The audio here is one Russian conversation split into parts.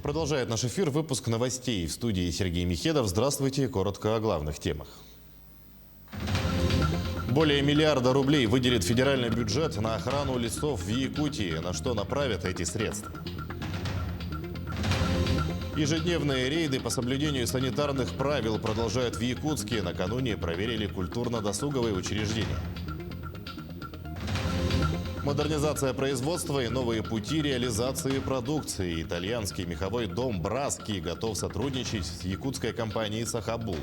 Продолжает наш эфир выпуск новостей. В студии Сергей Михедов. Здравствуйте. Коротко о главных темах. Более миллиарда рублей выделит федеральный бюджет на охрану лесов в Якутии. На что направят эти средства? Ежедневные рейды по соблюдению санитарных правил продолжают в Якутске. Накануне проверили культурно-досуговые учреждения. Модернизация производства и новые пути реализации продукции. Итальянский меховой дом «Браски» готов сотрудничать с якутской компанией «Сахабулт».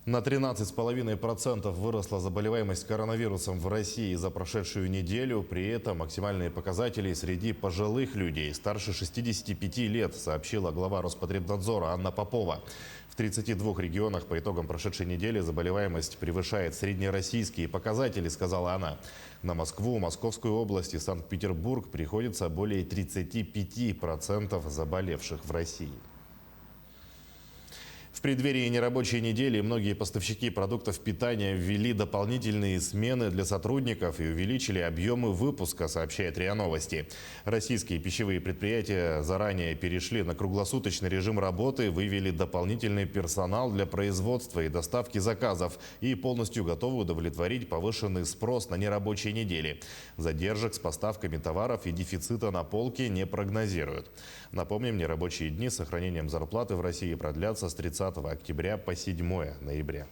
На 13,5% выросла заболеваемость коронавирусом в России за прошедшую неделю. При этом максимальные показатели среди пожилых людей старше 65 лет, сообщила глава Роспотребнадзора Анна Попова. В 32 регионах по итогам прошедшей недели заболеваемость превышает среднероссийские показатели, сказала она. На Москву, Московскую область и Санкт-Петербург приходится более 35% заболевших в России. В преддверии нерабочей недели многие поставщики продуктов питания ввели дополнительные смены для сотрудников и увеличили объемы выпуска, сообщает РИА Новости. Российские пищевые предприятия заранее перешли на круглосуточный режим работы, вывели дополнительный персонал для производства и доставки заказов и полностью готовы удовлетворить повышенный спрос на нерабочей неделе. Задержек с поставками товаров и дефицита на полке не прогнозируют. Напомним, нерабочие дни с сохранением зарплаты в России продлятся с 30 октября по 7 ноября.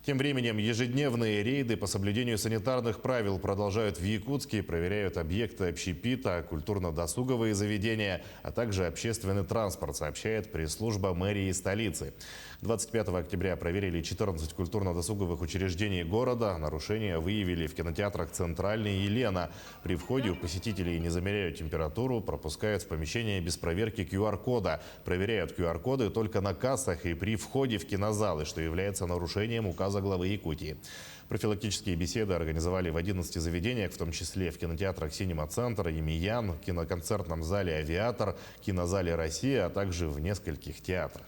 Тем временем ежедневные рейды по соблюдению санитарных правил продолжают в Якутске. Проверяют объекты общепита, культурно-досуговые заведения, а также общественный транспорт, сообщает пресс-служба мэрии столицы. 25 октября проверили 14 культурно-досуговых учреждений города. Нарушения выявили в кинотеатрах «Центральный» и «Лена». При входе у посетителей не замеряют температуру, пропускают в помещение без проверки QR-кода. Проверяют QR-коды только на кассах и при входе в кинозалы, что является нарушением указа главы Якутии. Профилактические беседы организовали в 11 заведениях, в том числе в кинотеатрах «Синема-центр», «Емиян», киноконцертном зале «Авиатор», кинозале «Россия», а также в нескольких театрах.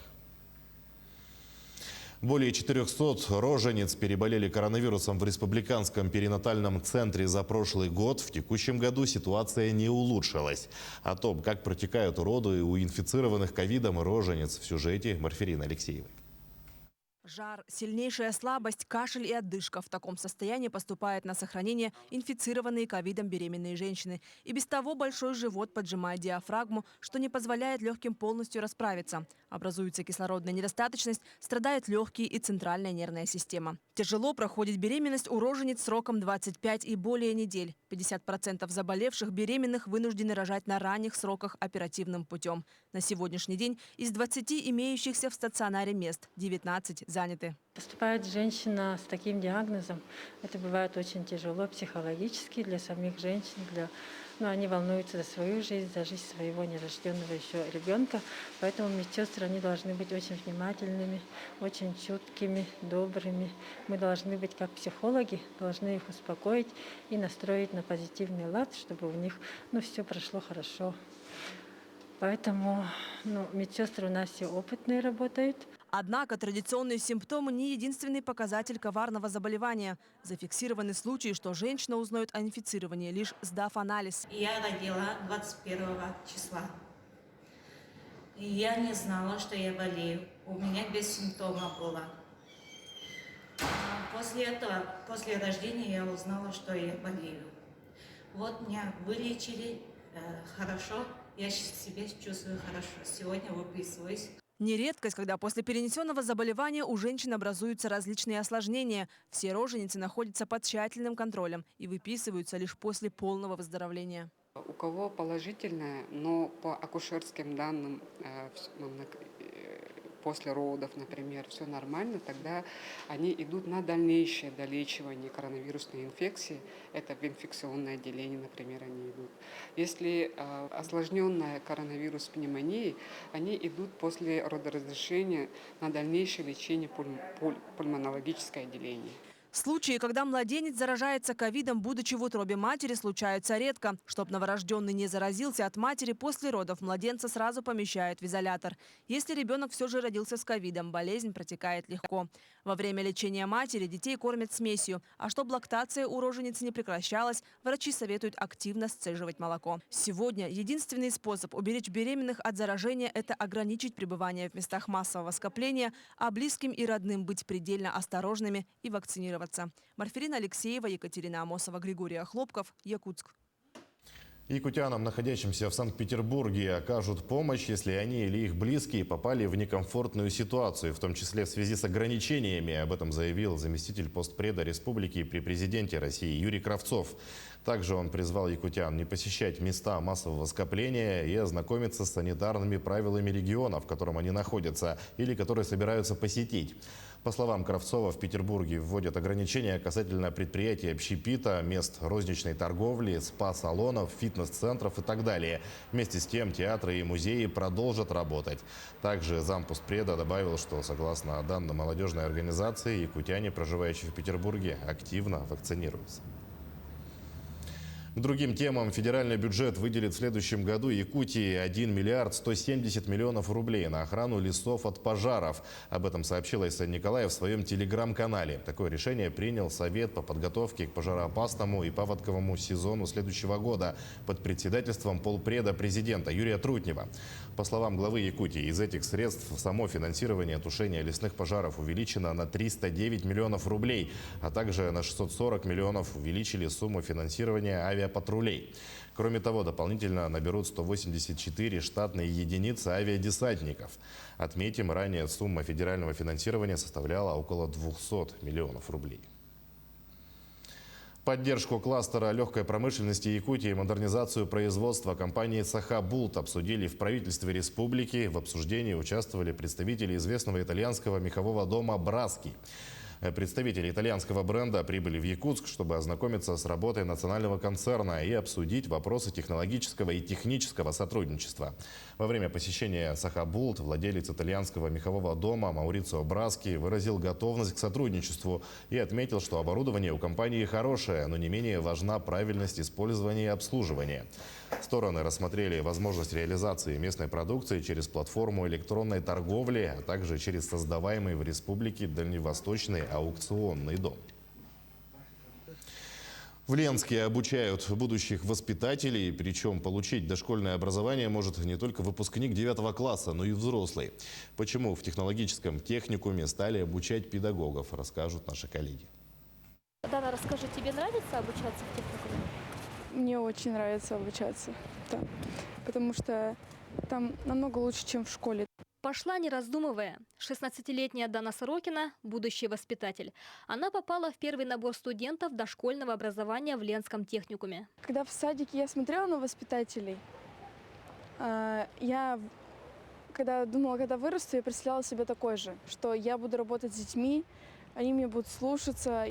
Более 400 рожениц переболели коронавирусом в республиканском перинатальном центре за прошлый год. В текущем году ситуация не улучшилась. О том, как протекают роды у инфицированных ковидом рожениц, в сюжете Марферины Алексеевой. Жар, сильнейшая слабость, кашель и одышка. В таком состоянии поступают на сохранение инфицированные ковидом беременные женщины. И без того большой живот поджимает диафрагму, что не позволяет легким полностью расправиться. Образуется кислородная недостаточность, страдают легкие и центральная нервная система. Тяжело проходит беременность у рожениц сроком 25 и более недель. 50% заболевших беременных вынуждены рожать на ранних сроках оперативным путем. На сегодняшний день из 20 имеющихся в стационаре мест 19 заняты. Поступает женщина с таким диагнозом. Это бывает очень тяжело психологически для самих женщин. Они волнуются за свою жизнь, за жизнь своего нерожденного еще ребенка. Поэтому медсестры они должны быть очень внимательными, очень чуткими, добрыми. Мы должны быть как психологи, должны их успокоить и настроить на позитивный лад, чтобы у них все прошло хорошо. Поэтому медсестры у нас все опытные работают. Однако традиционные симптомы не единственный показатель коварного заболевания. Зафиксированы случаи, что женщина узнает о инфицировании, лишь сдав анализ. Я родила 21 числа. И я не знала, что я болею. У меня без симптомов было. После этого, после рождения я узнала, что я болею. Вот меня вылечили хорошо. Я себя чувствую хорошо. Сегодня выписываюсь. Не редкость, когда после перенесенного заболевания у женщин образуются различные осложнения. Все роженицы находятся под тщательным контролем и выписываются лишь после полного выздоровления. У кого положительное, но по акушерским данным после родов, например, все нормально, тогда они идут на дальнейшее долечивание коронавирусной инфекции. Это в инфекционное отделение, например, они идут. Если осложненная коронавирус пневмонией, они идут после родоразрешения на дальнейшее лечение пульмонологическое отделение. Случаи, когда младенец заражается ковидом, будучи в утробе матери, случаются редко. Чтоб новорожденный не заразился от матери, после родов младенца сразу помещают в изолятор. Если ребенок все же родился с ковидом, болезнь протекает легко. Во время лечения матери детей кормят смесью. А чтобы лактация у роженицы не прекращалась, врачи советуют активно сцеживать молоко. Сегодня единственный способ уберечь беременных от заражения – это ограничить пребывание в местах массового скопления, а близким и родным быть предельно осторожными и вакцинироваться. Марферина Алексеева, Екатерина Амосова, Григорий Хлопков, Якутск. Якутянам, находящимся в Санкт-Петербурге, окажут помощь, если они или их близкие попали в некомфортную ситуацию, в том числе в связи с ограничениями. Об этом заявил заместитель постпреда республики при президенте России Юрий Кравцов. Также он призвал якутян не посещать места массового скопления и ознакомиться с санитарными правилами региона, в котором они находятся, или которые собираются посетить. По словам Кравцова, в Петербурге вводят ограничения касательно предприятий общепита, мест розничной торговли, спа-салонов, фитнес-центров и так далее. Вместе с тем театры и музеи продолжат работать. Также зампостпреда добавил, что согласно данным молодежной организации, якутяне, проживающие в Петербурге, активно вакцинируются. К другим темам. Федеральный бюджет выделит в следующем году Якутии 1 миллиард 170 миллионов рублей на охрану лесов от пожаров. Об этом сообщила Исаия Николаев в своем телеграм-канале. Такое решение принял Совет по подготовке к пожароопасному и паводковому сезону следующего года под председательством полпреда президента Юрия Трутнева. По словам главы Якутии, из этих средств само финансирование тушения лесных пожаров увеличено на 309 миллионов рублей, а также на 640 миллионов увеличили сумму финансирования авиапатрулей. Кроме того, дополнительно наберут 184 штатные единицы авиадесантников. Отметим, ранее сумма федерального финансирования составляла около 200 миллионов рублей. Поддержку кластера легкой промышленности Якутии и модернизацию производства компании «Сахабулт» обсудили в правительстве республики. В обсуждении участвовали представители известного итальянского мехового дома «Браски». Представители итальянского бренда прибыли в Якутск, чтобы ознакомиться с работой национального концерна и обсудить вопросы технологического и технического сотрудничества. Во время посещения «Сахабулт» владелец итальянского мехового дома Маурицио Браски выразил готовность к сотрудничеству и отметил, что оборудование у компании хорошее, но не менее важна правильность использования и обслуживания. Стороны рассмотрели возможность реализации местной продукции через платформу электронной торговли, а также через создаваемый в республике дальневосточный аукционный дом. В Ленске обучают будущих воспитателей, причем получить дошкольное образование может не только выпускник 9 класса, но и взрослый. Почему в технологическом техникуме стали обучать педагогов, расскажут наши коллеги. Дана, расскажи, тебе нравится обучаться в техникуме? Мне очень нравится обучаться, да, потому что там намного лучше, чем в школе. Пошла не раздумывая. 16-летняя Дана Сорокина – будущий воспитатель. Она попала в первый набор студентов дошкольного образования в Ленском техникуме. Когда в садике я смотрела на воспитателей, когда вырасту, я представляла себе такой же, что я буду работать с детьми, они меня будут слушаться.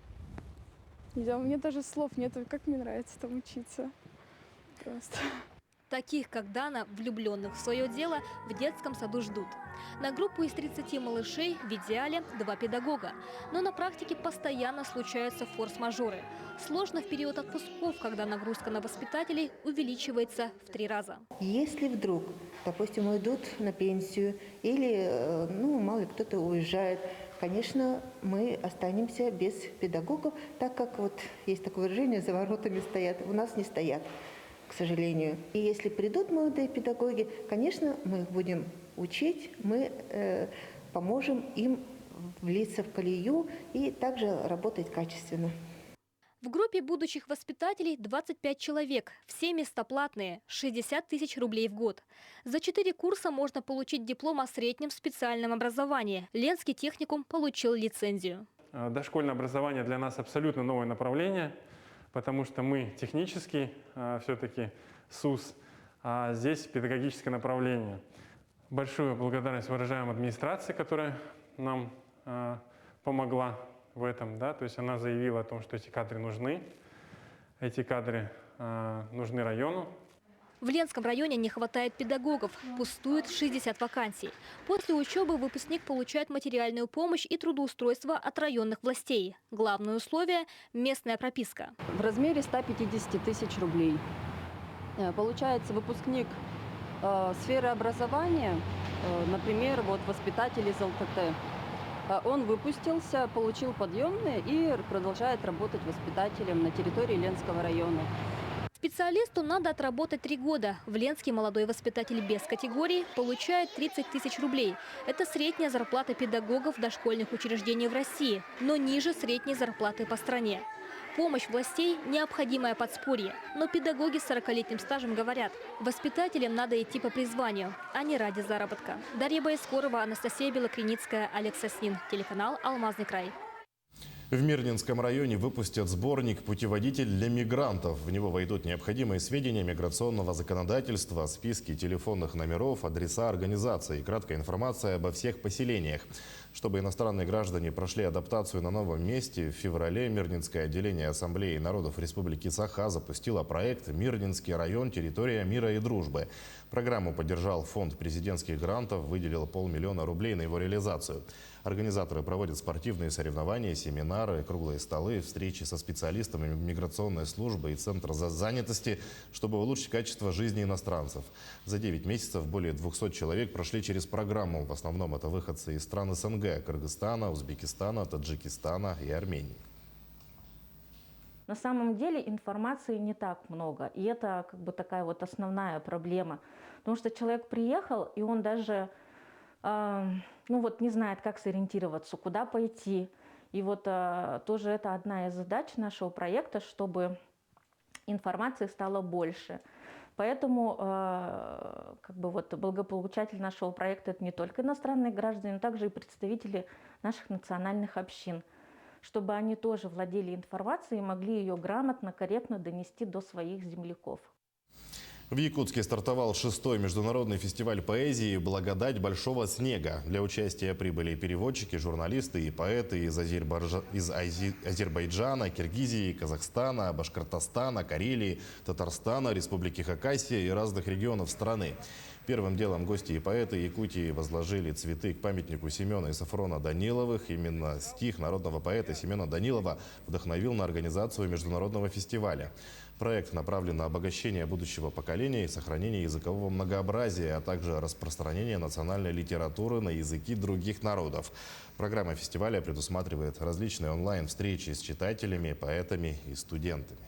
У меня даже слов нету, как мне нравится там учиться. Просто. Таких, как Дана, влюбленных в свое дело, в детском саду ждут. На группу из 30 малышей в идеале 2 педагога. Но на практике постоянно случаются форс-мажоры. Сложно в период отпусков, когда нагрузка на воспитателей увеличивается в 3 раза. Если вдруг, допустим, уйдут на пенсию или, мало ли кто-то уезжает, конечно, мы останемся без педагогов, так как вот есть такое выражение, за воротами стоят, у нас не стоят, к сожалению. И если придут молодые педагоги, конечно, мы их будем учить, мы поможем им влиться в колею и также работать качественно. В группе будущих воспитателей 25 человек, все места платные, 60 тысяч рублей в год. За 4 курса можно получить диплом о среднем специальном образовании. Ленский техникум получил лицензию. Дошкольное образование для нас абсолютно новое направление, потому что мы технический, все-таки СУС, а здесь педагогическое направление. Большую благодарность выражаем администрации, которая нам помогла в этом, да, то есть она заявила о том, что эти кадры нужны району. В Ленском районе не хватает педагогов, пустует 60 вакансий. После учебы выпускник получает материальную помощь и трудоустройство от районных властей. Главное условие – местная прописка. В размере 150 тысяч рублей. Получается, выпускник сферы образования, например, вот воспитатель из ЛТТ, он выпустился, получил подъемные и продолжает работать воспитателем на территории Ленского района. Специалисту надо отработать 3 года. В Ленске молодой воспитатель без категории получает 30 тысяч рублей. Это средняя зарплата педагогов дошкольных учреждений в России, но ниже средней зарплаты по стране. Помощь властей – необходимое подспорье. Но педагоги с 40-летним стажем говорят, воспитателям надо идти по призванию, а не ради заработка. Дарья Боискорова, Анастасия Белокриницкая, Олег Соснин. Телеканал «Алмазный край». В Мирнинском районе выпустят сборник «Путеводитель для мигрантов». В него войдут необходимые сведения миграционного законодательства, списки телефонных номеров, адреса организаций и краткая информация обо всех поселениях. Чтобы иностранные граждане прошли адаптацию на новом месте, в феврале Мирнинское отделение Ассамблеи народов Республики Саха запустило проект «Мирнинский район. Территория мира и дружбы». Программу поддержал фонд президентских грантов, выделил 500 000 рублей на его реализацию. Организаторы проводят спортивные соревнования, семинары, круглые столы, встречи со специалистами миграционной службы и Центра занятости, чтобы улучшить качество жизни иностранцев. За 9 месяцев более 200 человек прошли через программу. В основном это выходцы из стран СНГ – Кыргызстана, Узбекистана, Таджикистана и Армении. На самом деле информации не так много, и это как бы такая вот основная проблема. Потому что человек приехал, и он даже не знает, как сориентироваться, куда пойти. И вот тоже это одна из задач нашего проекта, чтобы информации стало больше. Поэтому благополучатель нашего проекта – это не только иностранные граждане, но также и представители наших национальных общин, чтобы они тоже владели информацией и могли ее грамотно, корректно донести до своих земляков. В Якутске стартовал 6-й международный фестиваль поэзии «Благодать большого снега». Для участия прибыли переводчики, журналисты и поэты из Азербайджана, Киргизии, Казахстана, Башкортостана, Карелии, Татарстана, Республики Хакасия и разных регионов страны. Первым делом гости и поэты Якутии возложили цветы к памятнику Семена и Сафрона Даниловых. Именно стих народного поэта Семена Данилова вдохновил на организацию международного фестиваля. Проект направлен на обогащение будущего поколения и сохранение языкового многообразия, а также распространение национальной литературы на языки других народов. Программа фестиваля предусматривает различные онлайн-встречи с читателями, поэтами и студентами.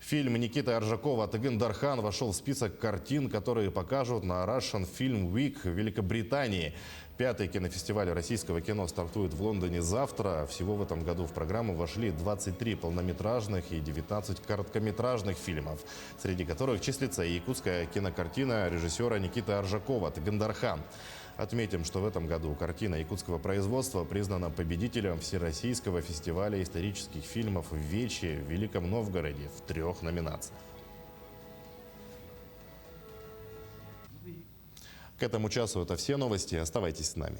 Фильм Никиты Аржакова «Тыгын-Дархан» вошел в список картин, которые покажут на Russian Film Week в Великобритании. 5-й кинофестиваль российского кино стартует в Лондоне завтра. Всего в этом году в программу вошли 23 полнометражных и 19 короткометражных фильмов, среди которых числится и якутская кинокартина режиссера Никиты Аржакова «Тыгын-Дархан». Отметим, что в этом году картина якутского производства признана победителем Всероссийского фестиваля исторических фильмов в Вече в Великом Новгороде в 3 номинациях. К этому часу это все новости. Оставайтесь с нами.